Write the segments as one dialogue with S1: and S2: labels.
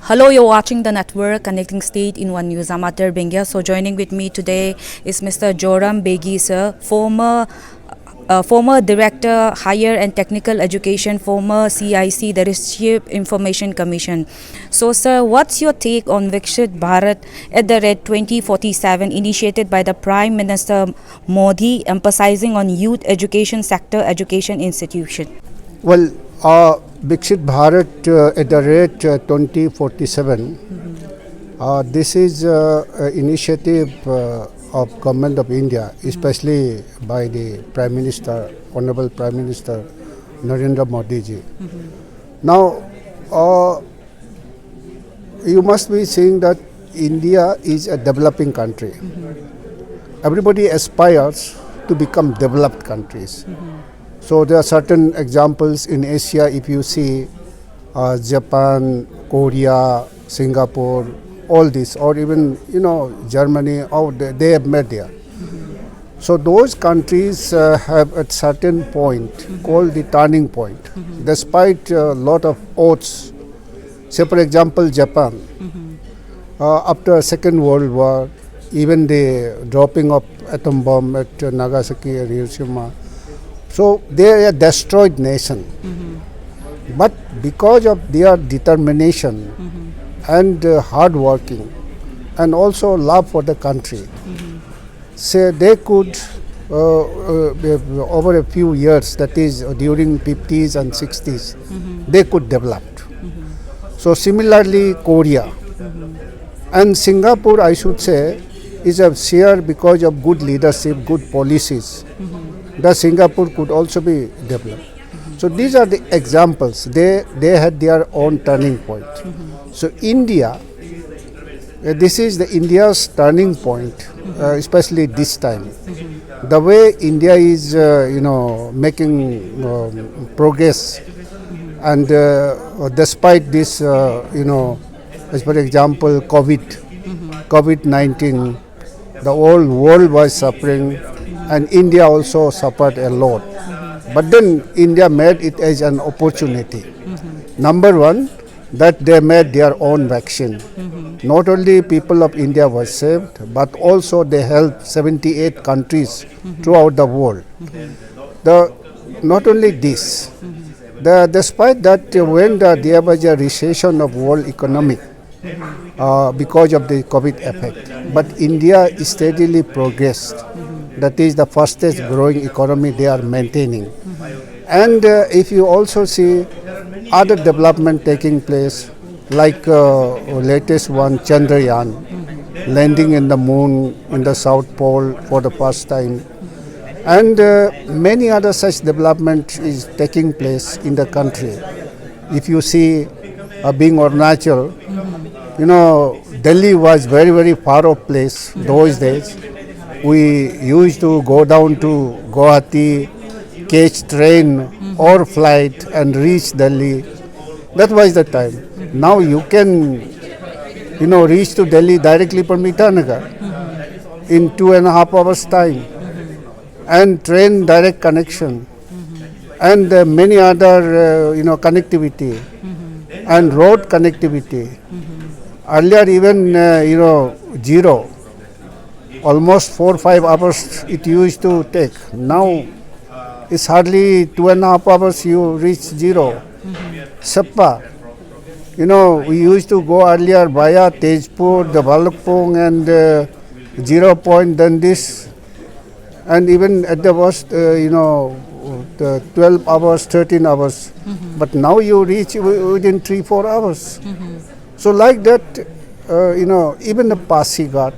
S1: Hello, you're watching the network Connecting State in One News. I'm Atar Bengia. So joining with me today is Mr. Joram Begi, sir, former Director, Higher and Technical Education, former CIC, that is Chief Information Commission. So, sir, what's your take on Viksit Bharat at the Red 2047 initiated by the Prime Minister Modi, emphasizing on youth education sector, education institution?
S2: Well, Viksit Bharat at the rate 2047, this is an initiative of Government of India, especially by the Prime Minister, Honorable Prime Minister Narendra Modi ji. Now, you must be seeing that India is a developing country. Everybody aspires to become developed countries. So there are certain examples in Asia. If you see Japan, Korea, Singapore, all this, or even Germany, they have met there. So those countries have at certain point called the turning point. Despite a lot of odds, say for example Japan, after Second World War, even the dropping of atom bomb at Nagasaki and Hiroshima. So they are a destroyed nation. But because of their determination and hard working and also love for the country, say they could over a few years, that is during 50s and 60s, they could develop. So similarly Korea and Singapore, I should say, is a share because of good leadership, good policies. The Singapore could also be developed. So these are the examples. They had their own turning point. So India, this is the India's turning point, especially this time. The way India is, making progress, and despite this, as for example, COVID-19, the whole world was suffering. And India also suffered a lot. But then India made it as an opportunity. Number one, that they made their own vaccine. Not only people of India were saved, but also they helped 78 countries throughout the world. Not only this, despite that when there was a recession of world economy because of the COVID effect, but India steadily progressed. That is the fastest growing economy they are maintaining. And if you also see other development taking place, like latest one, Chandrayaan, landing in the moon in the South Pole for the first time. And many other such development is taking place in the country. If you see being Arunachal, Delhi was very, very far off place those days. We used to go down to Guwahati, catch train or flight and reach Delhi. That was the time. Now you can, reach to Delhi directly from Itanagar in 2.5 hours time, and train direct connection, and many other, connectivity and road connectivity. Earlier even, zero. Almost 4-5 hours it used to take. Now it's hardly 2.5 hours you reach zero. Sappa. We used to go earlier via Tezpur, the Balakpong and 0 point, then this. And even at the worst, the 12 hours, 13 hours. But now you reach within 3-4 hours. So like that, even the Pasighat,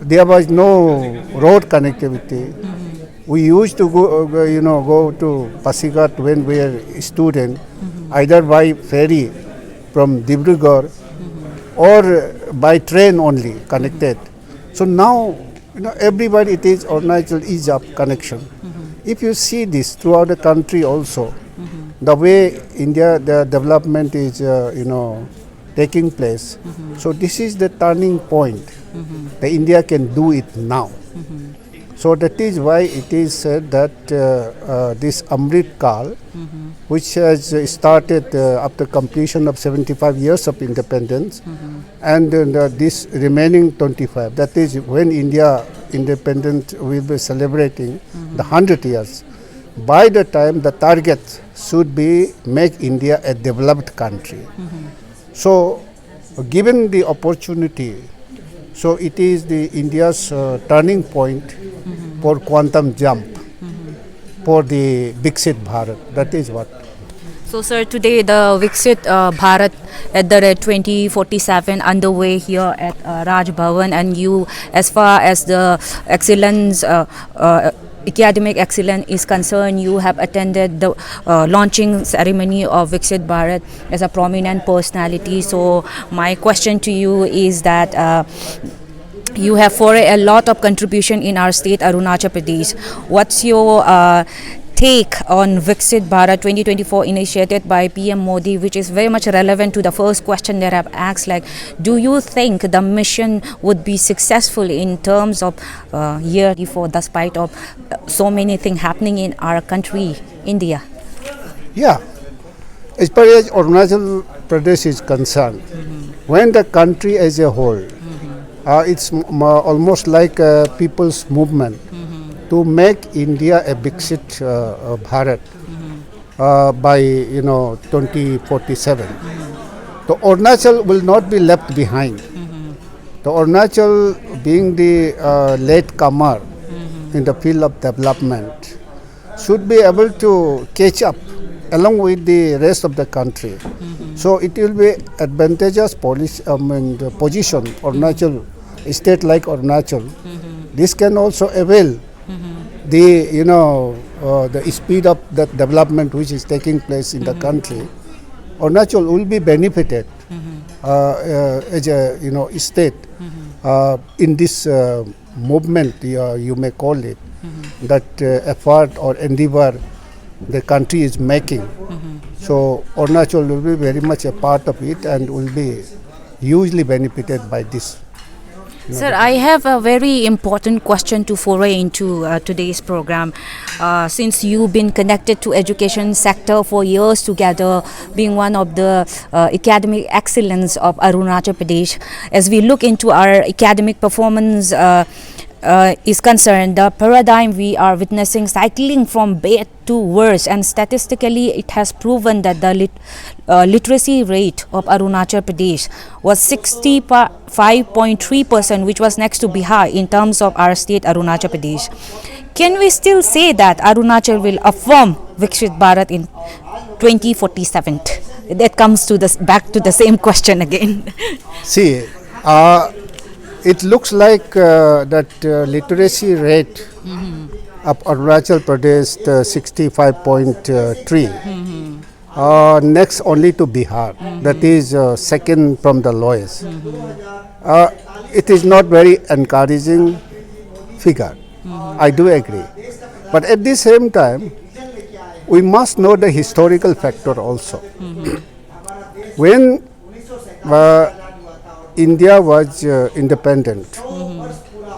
S2: there was no road connectivity. We used to go to Pasighat when we were a student, either by ferry from Dibrugarh or by train only connected. So now, everybody, it is Arunachal ease up connection. If you see this throughout the country also, the way India, the development is, taking place. So this is the turning point. The India can do it now. So that is why it is said that this Amrit Kal, which has started after completion of 75 years of independence, and this remaining 25, that is when India independent will be celebrating the 100 years. By the time the target should be make India a developed country. So given the opportunity, so it is the India's turning point for quantum jump for the Viksit Bharat. That is what.
S1: So, sir, today the Viksit Bharat at the 2047 underway here at Raj Bhavan, and you, as far as the excellence, academic excellence is concerned, you have attended the launching ceremony of Viksit Bharat as a prominent personality. So, my question to you is that you have for a lot of contribution in our state, Arunachal Pradesh. What's your take on Viksit Bharat 2024 initiated by PM Modi, which is very much relevant to the first question that I've asked, like, do you think the mission would be successful in terms of year before, despite of so many things happening in our country, India?
S2: Yeah. As far as Arunachal Pradesh is concerned, when the country as a whole, it's almost like a people's movement to make India a Viksit Bharat by 2047. The Arunachal will not be left behind. The Arunachal, being the late comer in the field of development, should be able to catch up along with the rest of the country. So it will be advantageous position, Arunachal, a state like Arunachal. This can also avail the the speed of that development which is taking place in the country. Arunachal will be benefited as a state in this movement, you may call it, that effort or endeavor the country is making. So Arunachal will be very much a part of it and will be hugely benefited by this.
S1: Sir, I have a very important question to foray into today's program. Since you've been connected to education sector for years together, being one of the academic excellence of Arunachal Pradesh, as we look into our academic performance is concerned, the paradigm we are witnessing cycling from bad to worse, and statistically it has proven that the literacy rate of Arunachal Pradesh was 65.3%, which was next to Bihar in terms of our state, Arunachal Pradesh. Can we still say that Arunachal will affirm Viksit Bharat in 2047? That comes to back to the same question again.
S2: See, it looks like that literacy rate of Arunachal Pradesh, 65.3, next only to Bihar, that is second from the lowest. It is not very encouraging figure, I do agree. But at the same time, we must know the historical factor also. When India was independent,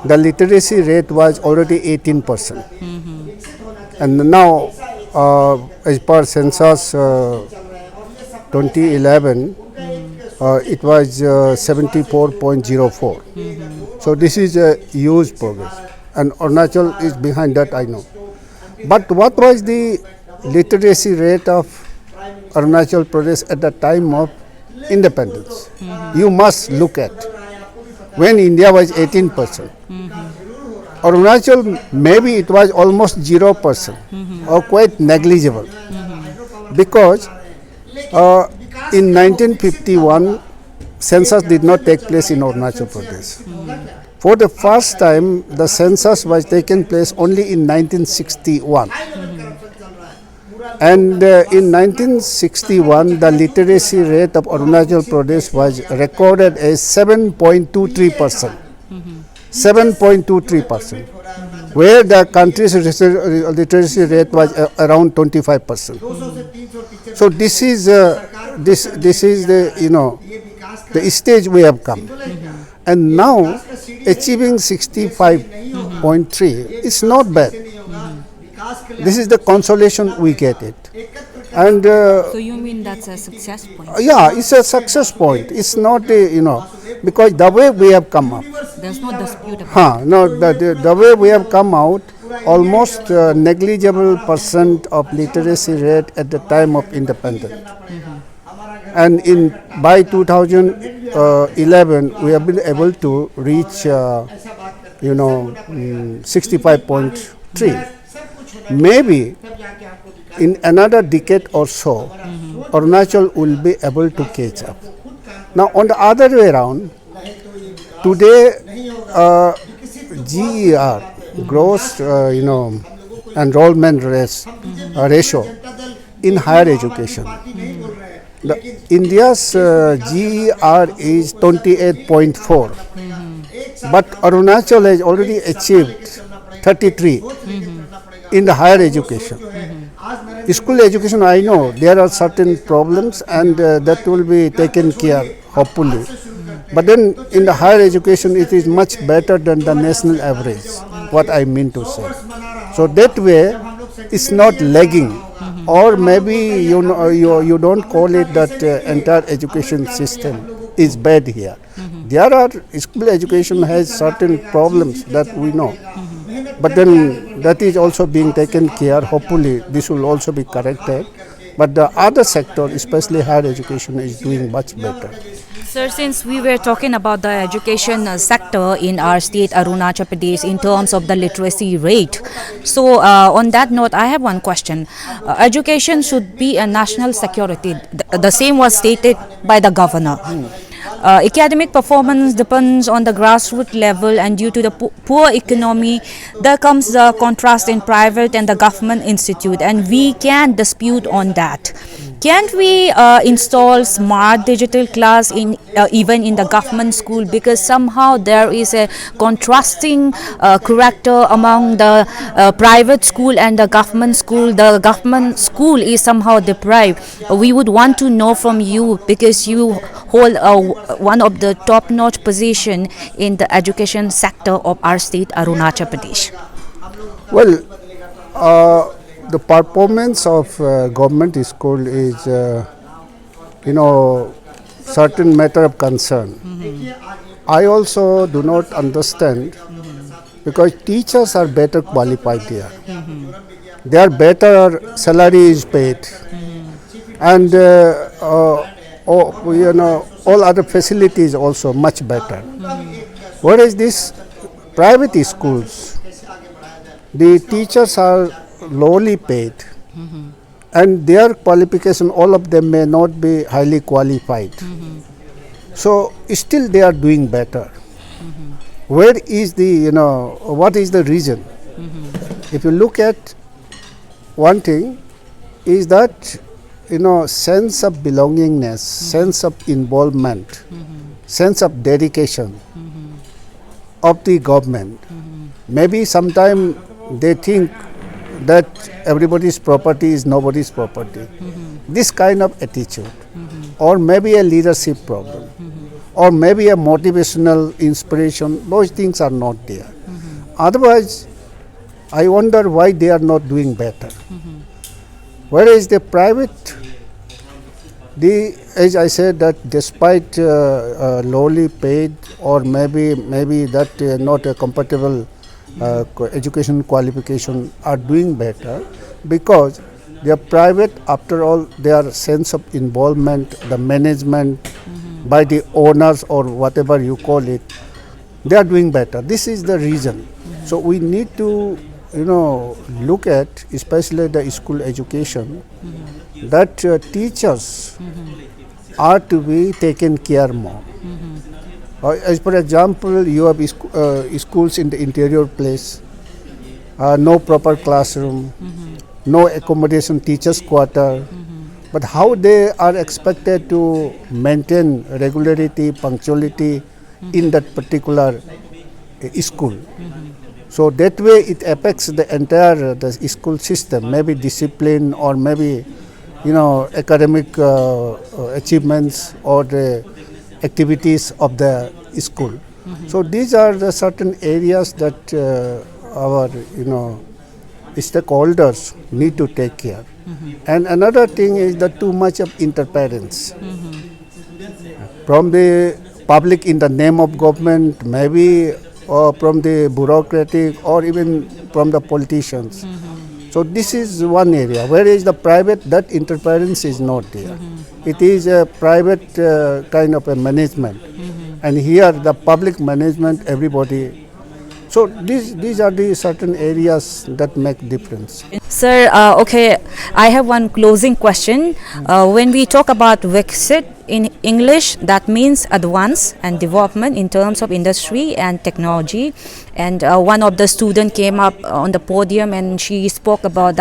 S2: the literacy rate was already 18%. And now, as per census 2011, it was 74.04. So this is a huge progress. And Arunachal is behind that, I know. But what was the literacy rate of Arunachal Pradesh at the time of independence? You must look at when India was 18%. Arunachal, maybe it was almost 0% or quite negligible, because in 1951 census did not take place in Arunachal Pradesh. For the first time, the census was taken place only in 1961. And in 1961, the literacy rate of Arunachal Pradesh was recorded as 7.23%. 7.23%, where the country's literacy rate was around 25%. So this is the the stage we have come, and now achieving 65.3 It's not bad. This is the consolation we get it. And
S1: So you mean that's a success point?
S2: yeah, it's a success point. It's not a, because the way we have come up.
S1: There's no dispute about
S2: No, the way we have come out, almost negligible percent of literacy rate at the time of independence. And by 2011, we have been able to reach, 65.3. Maybe in another decade or so, Arunachal will be able to catch up. Now, on the other way around, today, GER, gross, enrollment ratio in higher education. India's GER is 28.4, but Arunachal has already achieved 33 in the higher education. School education, I know there are certain problems, and that will be taken care, hopefully. But then in the higher education, it is much better than the national average, what I mean to say. So that way, it's not lagging. Or maybe you don't call it that entire education system is bad here. There are school education has certain problems that we know. But then that is also being taken care. Hopefully this will also be corrected. But the other sector, especially higher education, is doing much better.
S1: Sir, since we were talking about the education sector in our state, Arunachal Pradesh, in terms of the literacy rate, so on that note, I have one question. Education should be a national security. The same was stated by the governor. Academic performance depends on the grassroots level, and due to the poor economy, there comes the contrast in private and the government institute, and we can dispute on that. Can't we install smart digital class in even in the government school, because somehow there is a contrasting character among the private school and the government school. The government school is somehow deprived. We would want to know from you, because you hold one of the top-notch position in the education sector of our state, Arunachal Pradesh.
S2: Well, the performance of government school is, certain matter of concern. I also do not understand, because teachers are better qualified here. Their better salary is paid, and all other facilities also much better. Whereas these private schools, the teachers are lowly paid, and their qualification, all of them may not be highly qualified. So still they are doing better. Where is the, what is the reason? If you look at one thing, is that, sense of belongingness, sense of involvement, sense of dedication of the government. Maybe sometime they think that everybody's property is nobody's property. This kind of attitude, or maybe a leadership problem, or maybe a motivational inspiration, those things are not there. Otherwise, I wonder why they are not doing better. Whereas the private, as I said, that despite lowly paid, or maybe that not a compatible education qualification, are doing better, because they are private. After all, their sense of involvement, the management by the owners or whatever you call it, they are doing better. This is the reason. So we need to look at, especially the school education, that teachers are to be taken care more. As for example, you have schools in the interior place, no proper classroom, no accommodation, teachers' quarter. But how they are expected to maintain regularity, punctuality in that particular school? So that way it affects the entire the school system, maybe discipline, or maybe academic achievements, or the activities of the school. So these are the certain areas that our stakeholders need to take care. And another thing is that too much of interference from the public in the name of government, maybe from the bureaucratic or even from the politicians. So this is one area. Whereas the private, that interference is not there. It is a private kind of a management. And here the public management, everybody. So these are the certain areas that make difference.
S1: Sir, okay, I have one closing question. When we talk about Viksit in English, that means advance and development in terms of industry and technology. And one of the students came up on the podium and she spoke about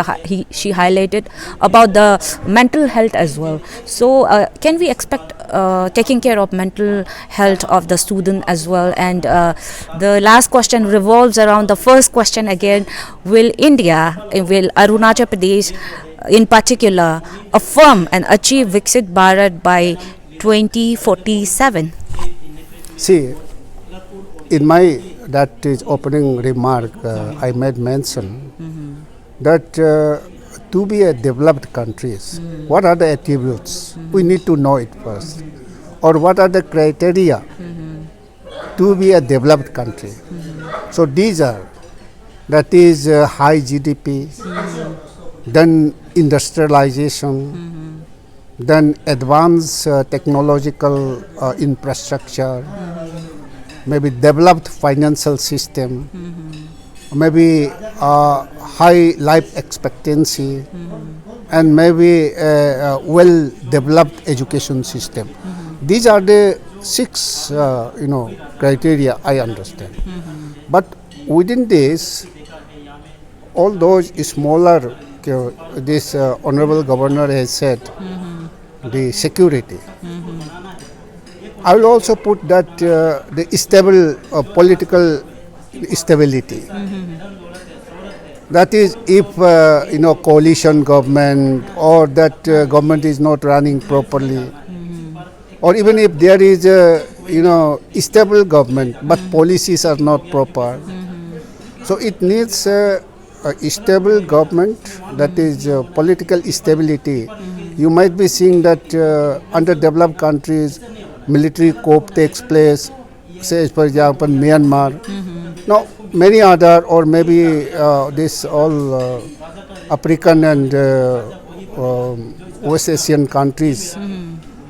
S1: she highlighted about the mental health as well. So can we expect taking care of mental health of the student as well? And the last question revolves around the first question again. Will Arunachal Pradesh in particular affirm and achieve Viksit Bharat by 2047?
S2: See, in my opening remark, I made mention that to be a developed countries, what are the attributes? We need to know it first. Or what are the criteria to be a developed country? So these are, that is high GDP, then industrialization, then advanced technological infrastructure, maybe developed financial system, maybe high life expectancy, and maybe a well-developed education system. These are the 6, criteria I understand. But within this, all those smaller, this Honorable Governor has said, the security. I will also put that the stable political stability. That is, if coalition government or that government is not running properly, or even if there is a stable government but policies are not proper, so it needs a stable government, that is political stability. You might be seeing that underdeveloped countries, military coup takes place, say for example Myanmar. Now many other, or maybe this all African and West Asian countries.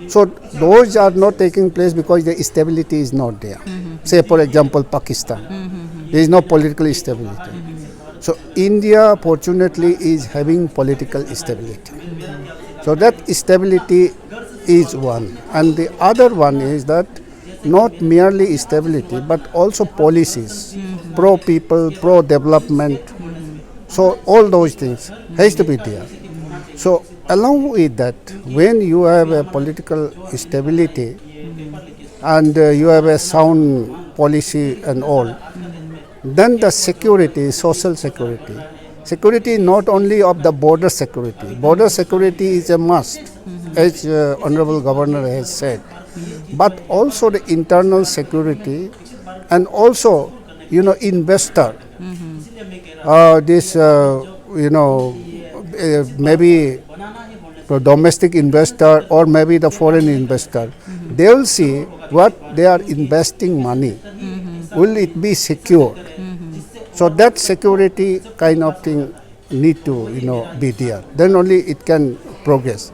S2: So those are not taking place because the stability is not there. Say for example Pakistan, there is no political stability. So India fortunately is having political stability. So that stability is one. And the other one is that not merely stability but also policies, pro people, pro development. So all those things has to be there. So along with that, when you have a political stability and you have a sound policy and all, then the security, social security. Security not only of the border security. Border security is a must, as Honorable Governor has said. But also the internal security and also, investor. Maybe the domestic investor or maybe the foreign investor. They will see what they are investing money. Will it be secure? So that security kind of thing need to be there. Then only it can progress.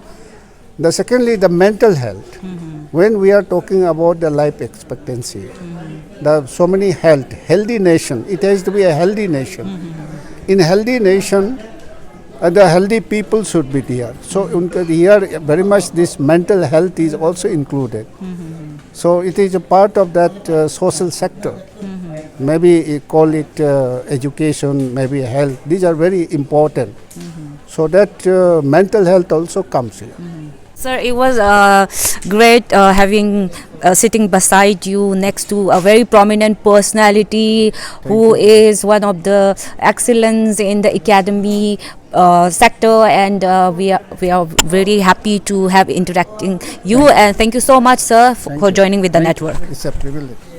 S2: Secondly, the mental health. When we are talking about the life expectancy, so many healthy nation. It has to be a healthy nation. In a healthy nation, the healthy people should be there. So here very much this mental health is also included. So it is a part of that social sector. Maybe you call it education, maybe health. These are very important. So that mental health also comes here.
S1: Sir, it was great having sitting beside you next to a very prominent personality who is one of the excellence in the academy sector, and we are very happy to have interacting you, and thank you so much, sir, for joining with the network.
S2: It's a privilege.